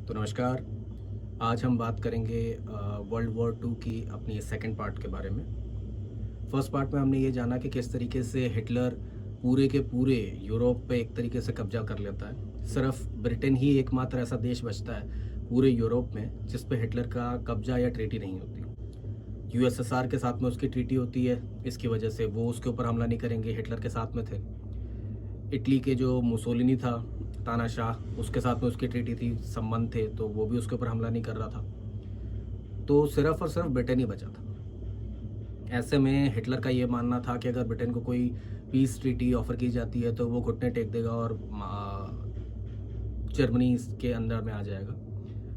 तो नमस्कार। आज हम बात करेंगे वर्ल्ड वॉर टू की अपनी सेकंड पार्ट के बारे में। फर्स्ट पार्ट में हमने ये जाना कि किस तरीके से हिटलर पूरे के पूरे यूरोप पे एक तरीके से कब्जा कर लेता है। सिर्फ ब्रिटेन ही एकमात्र ऐसा देश बचता है पूरे यूरोप में जिस पे हिटलर का कब्जा या ट्रीटी नहीं होती। यूएसएसआर के साथ में उसकी ट्रीटी होती है, इसकी वजह से वो उसके ऊपर हमला नहीं करेंगे, हिटलर के साथ में थे। इटली के जो मुसोलिनी था, तानाशाह, उसके साथ में उसकी ट्रीटी थी, संबंध थे, तो वो भी उसके ऊपर हमला नहीं कर रहा था। तो सिर्फ और सिर्फ ब्रिटेन ही बचा था। ऐसे में हिटलर का ये मानना था कि अगर ब्रिटेन को कोई पीस ट्रीटी ऑफर की जाती है तो वो घुटने टेक देगा और जर्मनी के अंदर में आ जाएगा।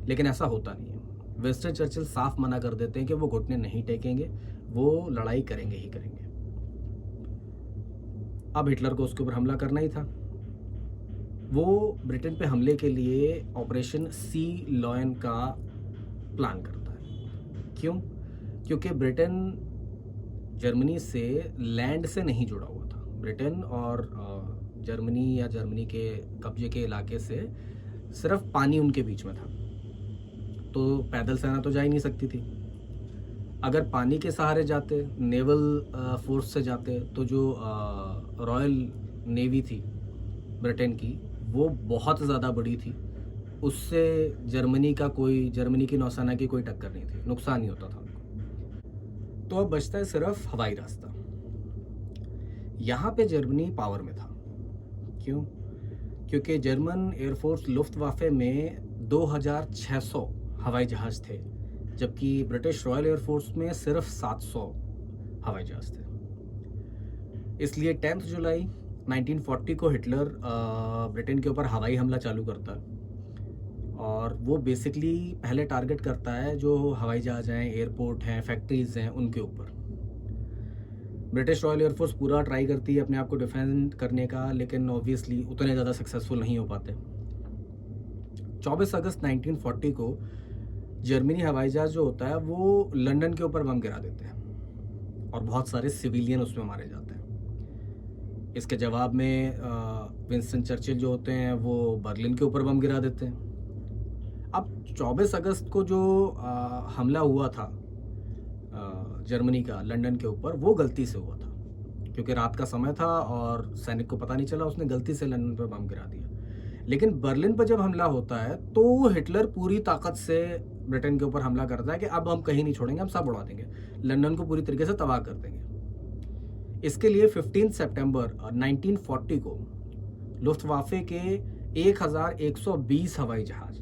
लेकिन ऐसा होता नहीं है। विंस्टन चर्चिल साफ मना कर देते हैं कि वो घुटने नहीं टेकेंगे, वो लड़ाई करेंगे ही करेंगे। अब हिटलर को उसके ऊपर हमला करना ही था। वो ब्रिटेन पे हमले के लिए ऑपरेशन सी लॉयन का प्लान करता है। क्यों? क्योंकि ब्रिटेन जर्मनी से लैंड से नहीं जुड़ा हुआ था। ब्रिटेन और जर्मनी या जर्मनी के कब्जे के इलाके से सिर्फ पानी उनके बीच में था, तो पैदल सेना तो जा ही नहीं सकती थी। अगर पानी के सहारे जाते, नेवल फोर्स से जाते, तो जो रॉयल नेवी थी ब्रिटेन की, वो बहुत ज़्यादा बड़ी थी। उससे जर्मनी की नौसेना की कोई टक्कर नहीं थी, नुकसान ही होता था उनको। तो अब बचता है सिर्फ हवाई रास्ता। यहाँ पे जर्मनी पावर में था। क्यों? क्योंकि जर्मन एयरफोर्स लुफ्टवाफे में 2600 हवाई जहाज़ थे, जबकि ब्रिटिश रॉयल एयरफोर्स में सिर्फ 700 हवाई जहाज़ थे। इसलिए 10 जुलाई 1940 को हिटलर ब्रिटेन के ऊपर हवाई हमला चालू करता है। और वो बेसिकली पहले टारगेट करता है जो हवाई जहाज़ हैं, एयरपोर्ट हैं, फैक्ट्रीज़ हैं, उनके ऊपर। ब्रिटिश रॉयल एयरफोर्स पूरा ट्राई करती है अपने आप को डिफेंड करने का, लेकिन ऑब्वियसली उतने ज़्यादा सक्सेसफुल नहीं हो पाते। 24 अगस्त 1940 को जर्मनी हवाई जहाज़ जो होता है वो लंदन के ऊपर बम गिरा देते हैं और बहुत सारे सिविलियन उसमें मारे जाते हैं। इसके जवाब में विंस्टन चर्चिल जो होते हैं वो बर्लिन के ऊपर बम गिरा देते हैं। अब 24 अगस्त को जो हमला हुआ था जर्मनी का लंदन के ऊपर, वो गलती से हुआ था क्योंकि रात का समय था और सैनिक को पता नहीं चला, उसने गलती से लंदन पर बम गिरा दिया। लेकिन बर्लिन पर जब हमला होता है तो हिटलर पूरी ताकत से ब्रिटेन के ऊपर हमला करता है कि अब हम कहीं नहीं छोड़ेंगे, हम सब उड़ा देंगे, लंदन को पूरी तरीके से तबाह कर देंगे। इसके लिए 15 सितंबर 1940 को लुफ्टवाफे के 1120 हवाई जहाज,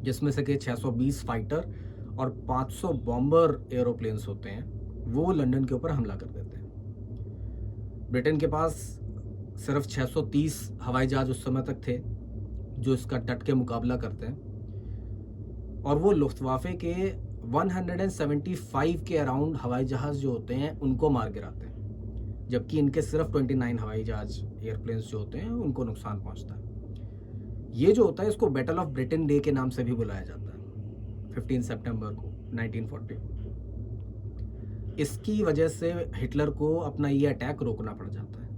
जिसमें से के 620 फाइटर और 500 बॉम्बर एरोप्लेन्स होते हैं, वो लंदन के ऊपर हमला कर देते हैं। ब्रिटेन के पास सिर्फ 630 हवाई जहाज उस समय तक थे जो इसका डट के मुकाबला करते हैं, और वो लुफ्टवाफे के 175 के अराउंड हवाई जहाज जो होते हैं उनको मार गिराते हैं, जबकि इनके सिर्फ 29 हवाई जहाज एयरप्लेन्स जो होते हैं उनको नुकसान पहुंचता है। ये जो होता है इसको बैटल ऑफ ब्रिटेन डे के नाम से भी बुलाया जाता है, 15 सितंबर को 1940। इसकी वजह से हिटलर को अपना ये अटैक रोकना पड़ जाता है।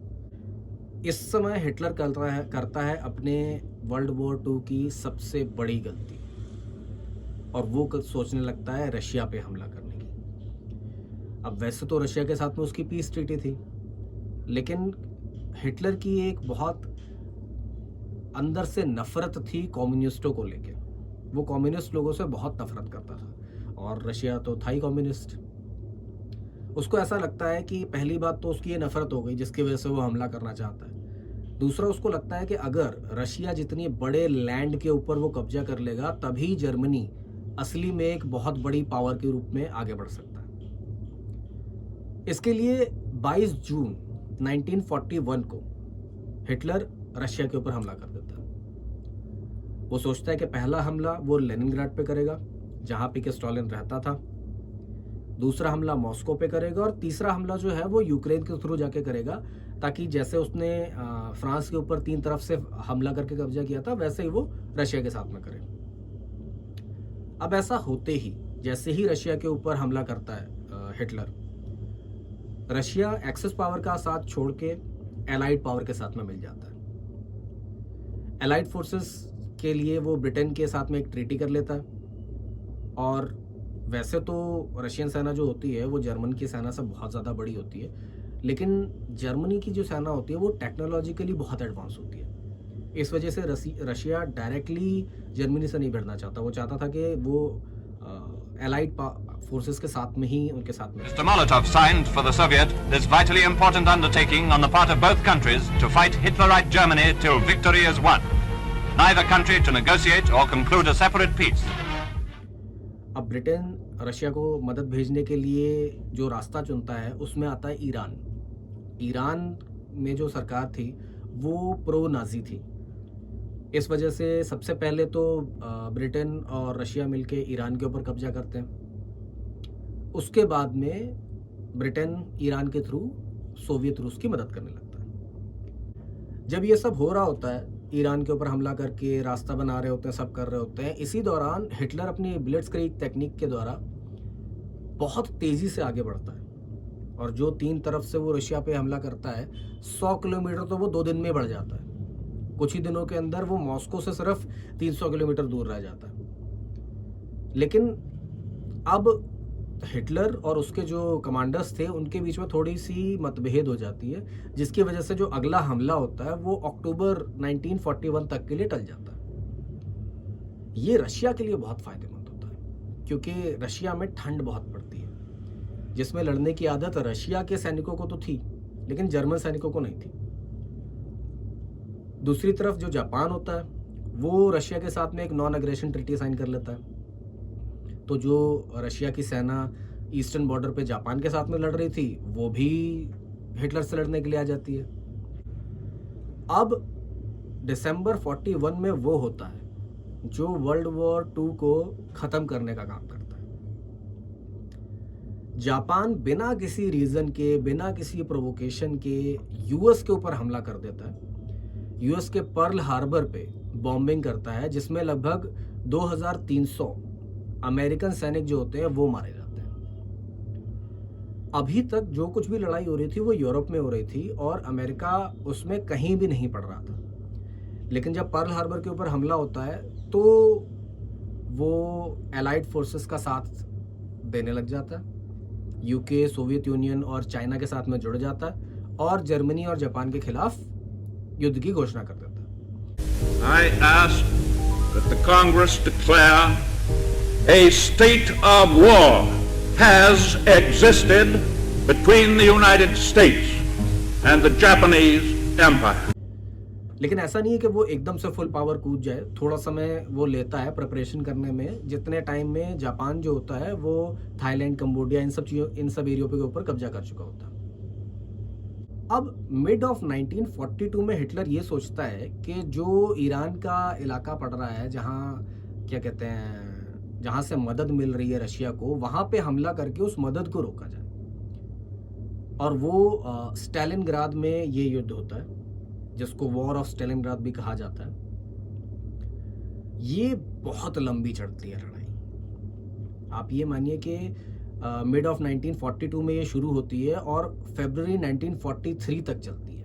इस समय हिटलर करता है अपने वर्ल्ड वॉर टू की सबसे बड़ी गलती, और वो सोचने लगता है रशिया पे हमला करने की। अब वैसे तो रशिया के साथ में उसकी पीस ट्रीटी थी, लेकिन हिटलर की एक बहुत अंदर से नफरत थी कम्युनिस्टों को लेके। वो कम्युनिस्ट लोगों से बहुत नफरत करता था, और रशिया तो था ही कम्युनिस्ट। उसको ऐसा लगता है कि पहली बात तो उसकी ये नफरत हो गई जिसकी वजह से वो हमला करना चाहता है। दूसरा, उसको लगता है कि अगर रशिया जितनी बड़े लैंड के ऊपर वो कब्जा कर लेगा तभी जर्मनी असली में एक बहुत बड़ी पावर के रूप में आगे बढ़ सकता है। इसके लिए 22 जून 1941 को हिटलर रशिया के ऊपर हमला कर देता है। वो सोचता है कि पहला हमला वो लेनिनग्राड पे करेगा जहां पे कि स्टालिन रहता था, दूसरा हमला मॉस्को पे करेगा, और तीसरा हमला जो है वो यूक्रेन के थ्रू जाके करेगा, ताकि जैसे उसने फ्रांस के ऊपर 3 तरफ से हमला करके कब्जा किया था वैसे ही वो रशिया के साथ में करे। अब ऐसा होते ही जैसे ही रशिया के ऊपर हमला करता है हिटलर, रशिया एक्सेस पावर का साथ छोड़ के एलाइड पावर के साथ में मिल जाता है। एलाइड फोर्सेस इसके लिए वो ब्रिटेन के साथ में एक ट्रीटी कर लेता है। और वैसे तो रशियन सेना जो होती है वो जर्मन की सेना से बहुत ज़्यादा बड़ी होती है, लेकिन जर्मनी की जो सेना होती है वो टेक्नोलॉजिकली बहुत एडवांस होती है। इस वजह से रशिया डायरेक्टली जर्मनी से नहीं भिड़ना चाहता। वो चाहता था कि वो एलाइड फोर्सेस के साथ में ही उनके साथ में। Mr. Molotov signed for the Soviet this vitally important undertaking on the part of both countries to fight Hitlerite Germany till victory is won. Neither country to negotiate or conclude a separate peace. अब Britain Russia को मदद भेजने के लिए जो रास्ता चुनता है उसमें आता है ईरान। ईरान में जो सरकार थी वो प्रो नाजी थी। इस वजह से सबसे पहले तो ब्रिटेन और रशिया मिलके ईरान के ऊपर कब्जा करते हैं। उसके बाद में ब्रिटेन ईरान के थ्रू सोवियत रूस की मदद करने लगता है। जब ये सब हो रहा होता है, ईरान के ऊपर हमला करके रास्ता बना रहे होते हैं, सब कर रहे होते हैं, इसी दौरान हिटलर अपनी ब्लिट्जक्रीग टेक्निक के द्वारा बहुत तेज़ी से आगे बढ़ता है। और जो 3 तरफ से वो रशिया पे हमला करता है, 100 किलोमीटर तो वो 2 दिन में बढ़ जाता है। कुछ ही दिनों के अंदर वो मॉस्को से सिर्फ 300 किलोमीटर दूर रह जाता है। लेकिन अब हिटलर और उसके जो कमांडर्स थे उनके बीच में थोड़ी सी मतभेद हो जाती है, जिसकी वजह से जो अगला हमला होता है वो अक्टूबर 1941 तक के लिए टल जाता है। ये रशिया के लिए बहुत फायदेमंद होता है क्योंकि रशिया में ठंड बहुत पड़ती है, जिसमें लड़ने की आदत रशिया के सैनिकों को तो थी लेकिन जर्मन सैनिकों को नहीं थी। दूसरी तरफ जो जापान होता है वो रशिया के साथ में एक नॉन एग्रेशन ट्रीटी साइन कर लेता है। तो जो रशिया की सेना ईस्टर्न बॉर्डर पे जापान के साथ में लड़ रही थी वो भी हिटलर से लड़ने के लिए आ जाती है। अब दिसंबर 41 में वो होता है जो वर्ल्ड वॉर 2 को ख़त्म करने का काम करता है। जापान बिना किसी रीज़न के, बिना किसी प्रोवोकेशन के यूएस के ऊपर हमला कर देता है। यूएस के पर्ल हार्बर पे बॉम्बिंग करता है, जिसमें लगभग 2300 अमेरिकन सैनिक जो होते हैं वो मारे जाते हैं। अभी तक जो कुछ भी लड़ाई हो रही थी वो यूरोप में हो रही थी और अमेरिका उसमें कहीं भी नहीं पड़ रहा था। लेकिन जब पर्ल हार्बर के ऊपर हमला होता है तो वो एलाइड फोर्सेस का साथ देने लग जाता है। यूके, सोवियत यूनियन और चाइना के साथ में जुड़ जाता है और जर्मनी और जापान के खिलाफ युद्ध की घोषणा कर देता है। I ask that the Congress declare a state of war has existed between the United States and the Japanese Empire. लेकिन ऐसा नहीं है कि वो एकदम से फुल पावर कूद जाए। थोड़ा समय वो लेता है प्रिपरेशन करने में, जितने टाइम में जापान जो होता है वो थाईलैंड, कंबोडिया, इन सब एरियो के ऊपर कब्जा कर चुका होता है। अब मिड ऑफ 1942 में हिटलर ये सोचता है कि जो ईरान का इलाका पड़ रहा है, जहाँ क्या कहते हैं, जहाँ से मदद मिल रही है रशिया को, वहाँ पे हमला करके उस मदद को रोका जाए। और वो स्टालिनग्राद में ये युद्ध होता है जिसको वॉर ऑफ स्टालिनग्राद भी कहा जाता है। ये बहुत लंबी चलती है लड़ाई। आप ये मानिए कि मिड ऑफ 1942 में ये शुरू होती है और फरवरी 1943 तक चलती है।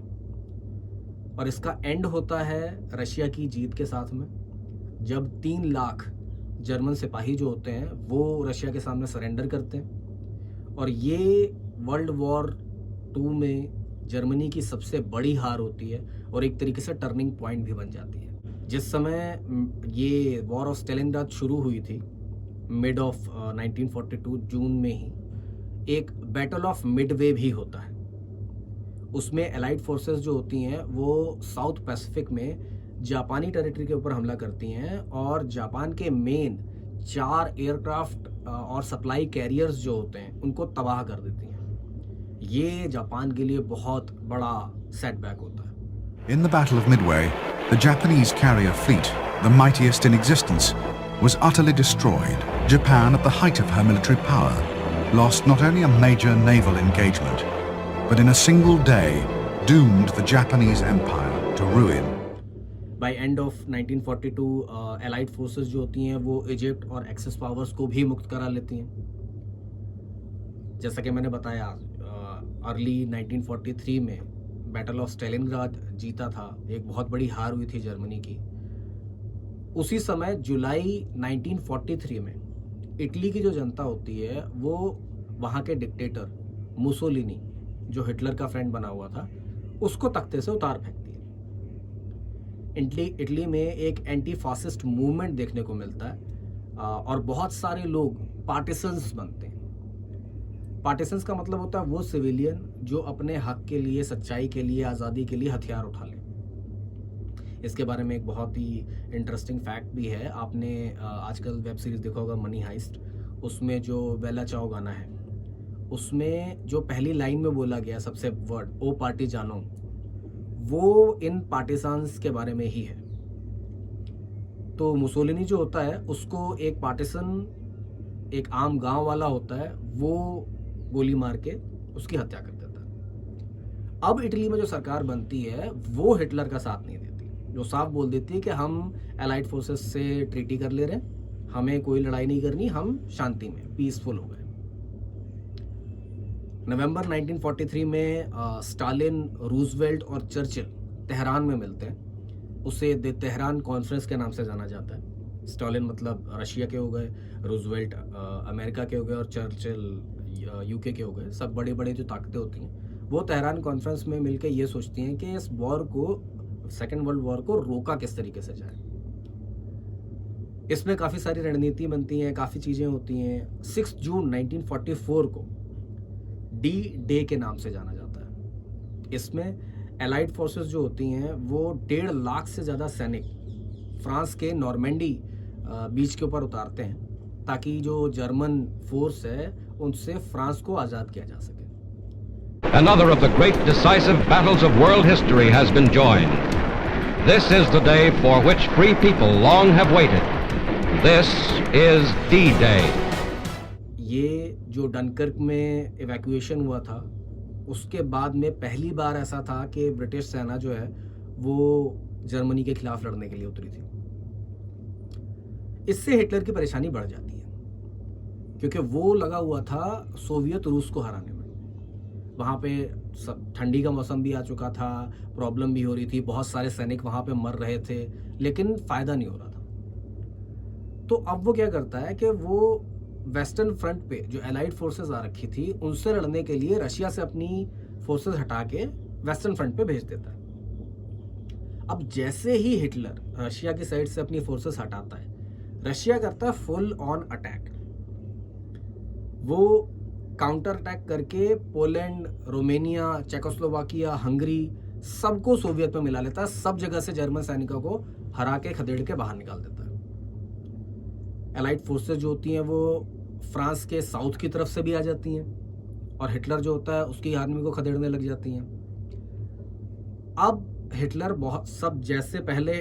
और इसका एंड होता है रशिया की जीत के साथ में, जब 3 लाख जर्मन सिपाही जो होते हैं वो रशिया के सामने सरेंडर करते हैं। और ये वर्ल्ड वॉर 2 में जर्मनी की सबसे बड़ी हार होती है और एक तरीके से टर्निंग पॉइंट भी बन जाती है। जिस समय ये वॉर ऑफ स्टालिनग्राद शुरू हुई थी मिड ऑफ 1942 जून में ही, एक बैटल ऑफ मिडवे भी होता है। उसमें एलाइड फोर्सेस जो होती हैं वो साउथ पैसिफिक में जापानी टेरिटरी के ऊपर हमला करती हैं और जापान के मेन 4 एयरक्राफ्ट और सप्लाई कैरियर्स जो होते हैं उनको तबाह कर देती हैं। ये जापान के लिए बहुत बड़ा सेटबैक होता है। In the Battle of Midway, the Japanese carrier fleet, the mightiest in existence, was utterly destroyed. Japan, at the height of her military power, lost not only a major naval engagement, but in a single day doomed the Japanese Empire to ruin. By end of 1942, Allied forces जो होती हैं वो Egypt और access powers को भी मुक्त करा लेती हैं। जैसा कि मैंने बताया, अर्ली 1943 में बैटल ऑफ स्टालिनग्राद जीता था। एक बहुत बड़ी हार हुई थी जर्मनी की। उसी समय जुलाई 1943 में इटली की जो जनता होती है वो वहाँ के डिक्टेटर मुसोलिनी, जो हिटलर का फ्रेंड बना हुआ था, उसको तख्ते से उतार फेंकती है। इटली में एक एंटी फासिस्ट मूवमेंट देखने को मिलता है और बहुत सारे लोग पार्टिसन्स बनते हैं। पार्टिसन्स का मतलब होता है वो सिविलियन जो अपने हक के लिए, सच्चाई के लिए, आज़ादी के लिए हथियार उठा लें। इसके बारे में एक बहुत ही इंटरेस्टिंग फैक्ट भी है। आपने आजकल वेब सीरीज़ देखा होगा मनी हाइस्ट, उसमें जो बेला चाओ गाना है, उसमें जो पहली लाइन में बोला गया सबसे वर्ड ओ पार्टी जानो, वो इन पार्टिसान्स के बारे में ही है। तो मुसोलिनी जो होता है उसको एक पार्टिसन, एक आम गांव वाला होता है, वो गोली मार के उसकी हत्या कर देता है। अब इटली में जो सरकार बनती है वो हिटलर का साथ नहीं देती, जो साफ बोल देती है कि हम एलाइड फोर्सेस से ट्रीटी कर ले रहे हैं, हमें कोई लड़ाई नहीं करनी, हम शांति में पीसफुल हो गए। नवंबर 1943 में स्टालिन, रूजवेल्ट और चर्चिल तेहरान में मिलते हैं। उसे द तेहरान कॉन्फ्रेंस के नाम से जाना जाता है। स्टालिन मतलब रशिया के हो गए, रूजवेल्ट अमेरिका के हो गए और चर्चिल यूके के हो गए। सब बड़े बड़े जो ताकतें होती हैं वो तेहरान कॉन्फ्रेंस में मिलकर ये सोचती हैं कि इस वॉर को, सेकेंड वर्ल्ड वॉर को रोका किस तरीके से जाए। इसमें काफ़ी सारी रणनीति बनती हैं, काफ़ी चीज़ें होती हैं। 6 जून 1944 को डी डे के नाम से जाना जाता है। इसमें एलाइड फोर्सेस जो होती हैं वो 1.5 लाख से ज़्यादा सैनिक फ्रांस के नॉर्मेंडी बीच के ऊपर उतारते हैं ताकि जो जर्मन फोर्स है उनसे फ्रांस को आज़ाद किया जा सके। Another of the great decisive battles of world history has been joined. This is the day for which free people long have waited. This is D-Day. ये जो डनकर्क में इवैक्यूएशन हुआ था उसके बाद में पहली बार ऐसा था कि ब्रिटिश सेना जो है वो जर्मनी के खिलाफ लड़ने के लिए उतरी थी। इससे हिटलर की परेशानी बढ़ जाती है क्योंकि वो लगा हुआ था सोवियत रूस को हराने में। वहाँ पे ठंडी का मौसम भी आ चुका था, प्रॉब्लम भी हो रही थी, बहुत सारे सैनिक वहाँ पे मर रहे थे, लेकिन फ़ायदा नहीं हो रहा था। तो अब वो क्या करता है कि वो वेस्टर्न फ्रंट पे जो एलाइड फोर्सेस आ रखी थी उनसे लड़ने के लिए रशिया से अपनी फोर्सेस हटा के वेस्टर्न फ्रंट पे भेज देता है। अब जैसे ही हिटलर रशिया की साइड से अपनी फोर्सेस हटाता है, रशिया करता है फुल ऑन अटैक। वो काउंटर अटैक करके पोलैंड, रोमेनिया, चेकोस्लोवाकिया, हंगरी सबको सोवियत में मिला लेता है। सब जगह से जर्मन सैनिकों को हरा के खदेड़ के बाहर निकाल देता है। एलाइड फोर्सेस जो होती हैं वो फ्रांस के साउथ की तरफ से भी आ जाती हैं और हिटलर जो होता है उसकी आर्मी को खदेड़ने लग जाती हैं। अब हिटलर बहुत सब जैसे पहले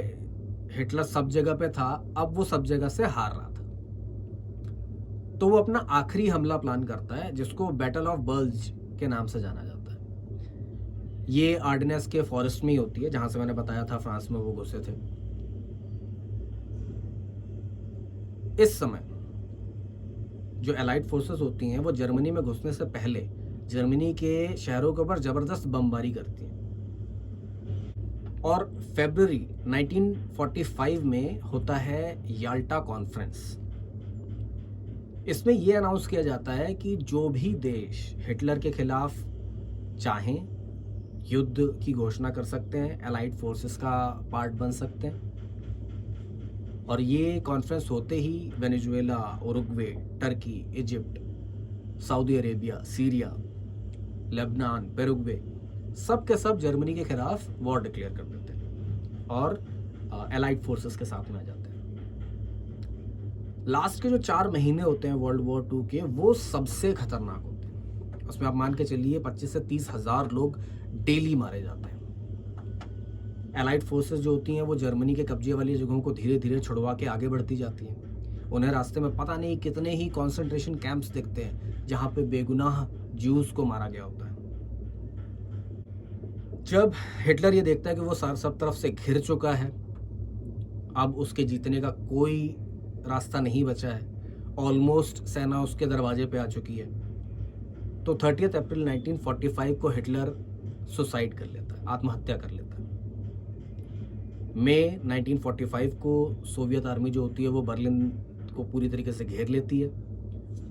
हिटलर सब जगह पे था, अब वो सब जगह से हार रहा था। तो वो अपना आखिरी हमला प्लान करता है जिसको बैटल ऑफ बल्ज के नाम से जाना जाता है। ये आर्डेनेस के फॉरेस्ट में ही होती है जहां से मैंने बताया था फ्रांस में वो घुसे थे। इस समय जो एलाइड फोर्सेस होती हैं वो जर्मनी में घुसने से पहले जर्मनी के शहरों के ऊपर जबरदस्त बमबारी करती हैं और फरवरी 1945 में होता है याल्टा कॉन्फ्रेंस। इसमें यह अनाउंस किया जाता है कि जो भी देश हिटलर के खिलाफ चाहें युद्ध की घोषणा कर सकते हैं, एलाइड फोर्सेस का पार्ट बन सकते हैं। और ये कॉन्फ्रेंस होते ही Venezuela, Uruguay, Turkey, Egypt, Saudi Arabia, Syria, Lebanon, Paraguay सब के सब जर्मनी के खिलाफ वॉर डिक्लेयर कर देते हैं और एलाइड फोर्सेस के साथ में आ जाते हैं। लास्ट के जो 4 महीने होते हैं वर्ल्ड वॉर 2 के, वो सबसे खतरनाक होते हैं। उसमें आप मान के चलिए 25 से 30 हज़ार लोग डेली मारे जाते हैं। एलाइड फोर्सेस जो होती हैं वो जर्मनी के कब्जे वाली जगहों को धीरे धीरे छुड़वा के आगे बढ़ती जाती हैं। उन्हें रास्ते में पता नहीं कितने ही कॉन्सेंट्रेशन कैंप्स दिखते हैं जहाँ पे बेगुनाह ज्यूज को मारा गया होता है। जब हिटलर ये देखता है कि वो सब तरफ से घिर चुका है, अब उसके जीतने का कोई रास्ता नहीं बचा है, ऑलमोस्ट सेना उसके दरवाजे पे आ चुकी है, तो 30 अप्रैल 1945 को हिटलर सुसाइड कर लेता है, आत्महत्या कर लेता है। मई 1945 को सोवियत आर्मी जो होती है वो बर्लिन को पूरी तरीके से घेर लेती है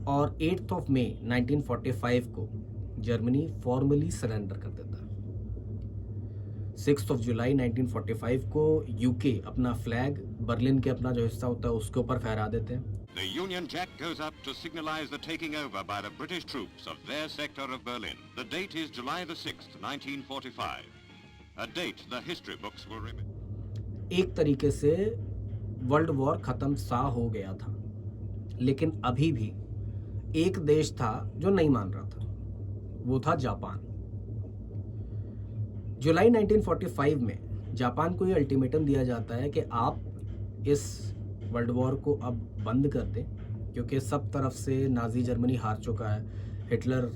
और 8th ऑफ मई 1945 को जर्मनी फॉर्मली सरेंडर कर देता है। 6th ऑफ जुलाई 1945 को यूके अपना फ्लैग बर्लिन के अपना जो हिस्सा होता है उसके ऊपर फहरा देते हैं। The Union Jack goes up to signalize the taking over by the British troops of their sector of Berlin. The date is July the 6th, 1945. A date the history books will remember. एक तरीके से world war खत्म सा हो गया था, लेकिन अभी भी एक देश था जो नहीं मान रहा था, वो था जापान। जुलाई 1945 में जापान को ये अल्टीमेटम दिया जाता है कि आप इस वर्ल्ड वॉर को अब बंद कर दें, क्योंकि सब तरफ से नाजी जर्मनी हार चुका है, हिटलर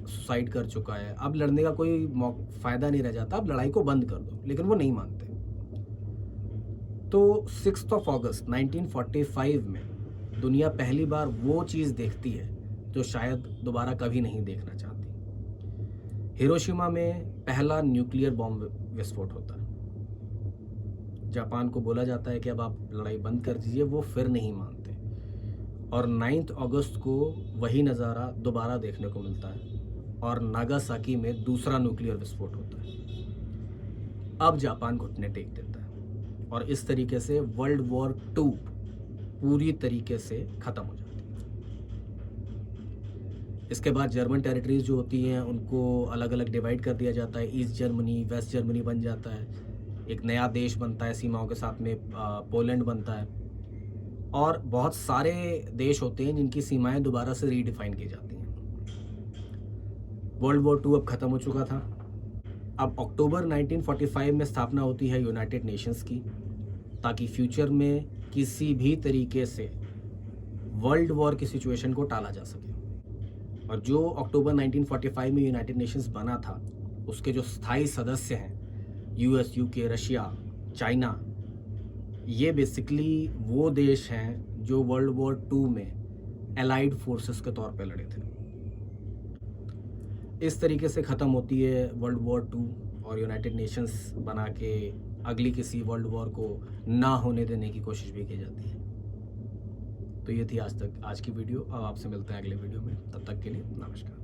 सुसाइड कर चुका है, अब लड़ने का कोई फ़ायदा नहीं रह जाता, अब लड़ाई को बंद कर दो। लेकिन वो नहीं मानते। तो 6 ऑफ अगस्त 1945 में दुनिया पहली बार वो चीज़ देखती है जो शायद दोबारा कभी नहीं देखना चाहती। हिरोशिमा में पहला न्यूक्लियर बॉम्ब विस्फोट होता है। जापान को बोला जाता है कि अब आप लड़ाई बंद कर दीजिए, वो फिर नहीं मानते और 9 अगस्त को वही नज़ारा दोबारा देखने को मिलता है और नागासाकी में दूसरा न्यूक्लियर विस्फोट होता है। अब जापान घुटने टेक देता है और इस तरीके से वर्ल्ड वॉर 2 पूरी तरीके से ख़त्म हो जाती है। इसके बाद जर्मन टेरिटरीज जो होती हैं उनको अलग अलग डिवाइड कर दिया जाता है। ईस्ट जर्मनी, वेस्ट जर्मनी बन जाता है, एक नया देश बनता है सीमाओं के साथ में, पोलैंड बनता है और बहुत सारे देश होते हैं जिनकी सीमाएं दोबारा से रीडिफाइन की जाती हैं। वर्ल्ड वॉर 2 अब ख़त्म हो चुका था। अब अक्टूबर 1945 में स्थापना होती है यूनाइटेड नेशंस की, ताकि फ्यूचर में किसी भी तरीके से वर्ल्ड वॉर की सिचुएशन को टाला जा सके। और जो अक्टूबर 1945 में यूनाइटेड नेशंस बना था उसके जो स्थायी सदस्य हैं यूएस, यूके, रशिया, चाइना, ये बेसिकली वो देश हैं जो वर्ल्ड वॉर 2 में एलाइड फोर्सेस के तौर पे लड़े थे। इस तरीके से ख़त्म होती है वर्ल्ड वॉर 2 और यूनाइटेड नेशंस बना के अगली किसी वर्ल्ड वॉर को ना होने देने की कोशिश भी की जाती है। तो ये थी आज की वीडियो। अब आपसे मिलते हैं अगले वीडियो में, तब तक के लिए नमस्कार।